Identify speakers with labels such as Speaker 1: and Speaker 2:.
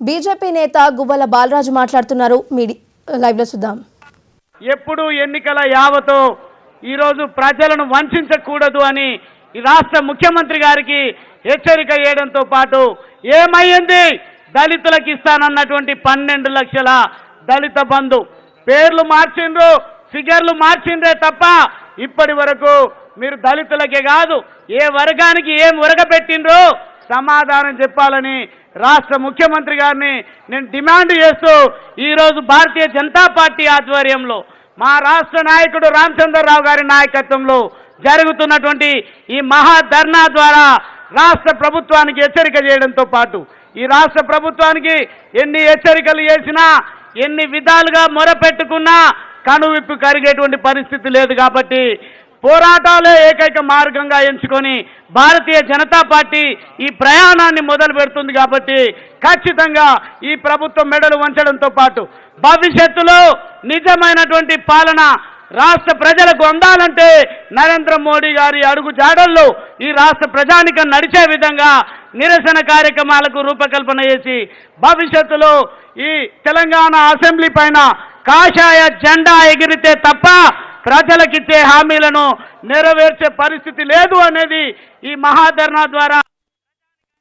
Speaker 1: BJP నేత గువ్వల బాలరాజు మాట్లాడుతున్నారు. Live లో చూద్దాం.
Speaker 2: ఎప్పుడు ఎన్నికల యావతో ఈ రోజు ప్రజలను వంచకూడదు అని ఈ రాష్ట్ర ముఖ్యమంత్రి గారికి హెచ్చరిక చేయడంతో పాటు ఏమైంది దళితులకు ఇస్తానన్నటువంటి 12 లక్షల దళిత బంధు పేర్లు మార్చిండ్రు, ఫిగర్లు మార్చిండ్రే తప్ప ఇప్పటి వరకు మీరు దళితులకే కాదు ఏ వర్గానికి ఏం ఒరగబెట్టిండ్రో సమాధానం చెప్పాలని రాష్ట్ర ముఖ్యమంత్రి గారిని నేను డిమాండ్ చేస్తూ ఈరోజు భారతీయ జనతా పార్టీ ఆధ్వర్యంలో మా రాష్ట్ర నాయకుడు రామచంద్రరావు గారి నాయకత్వంలో జరుగుతున్నటువంటి ఈ మహా ధర్నా ద్వారా రాష్ట్ర ప్రభుత్వానికి హెచ్చరిక చేయడంతో పాటు ఈ రాష్ట్ర ప్రభుత్వానికి ఎన్ని హెచ్చరికలు చేసినా ఎన్ని విధాలుగా మొరపెట్టుకున్నా కనువిప్పు కరిగేటువంటి పరిస్థితి లేదు. కాబట్టి పోరాటాలే ఏకైక మార్గంగా ఎంచుకొని భారతీయ జనతా పార్టీ ఈ ప్రయాణాన్ని మొదలు పెడుతుంది. కాబట్టి ఖచ్చితంగా ఈ ప్రభుత్వం మెడలు వంచడంతో పాటు భవిష్యత్తులో నిజమైనటువంటి పాలన రాష్ట్ర ప్రజలకు అందాలంటే నరేంద్ర మోడీ గారి అడుగు జాడల్లో ఈ రాష్ట్ర ప్రజానికం నడిచే విధంగా నిరసన కార్యక్రమాలకు రూపకల్పన చేసి భవిష్యత్తులో ఈ తెలంగాణ అసెంబ్లీ పైన కాషాయ జెండా ఎగిరితే తప్ప ప్రజలకిచ్చే హామీలను నెరవేర్చే పరిస్థితి లేదు అనేది ఈ మహాధర్నా ద్వారా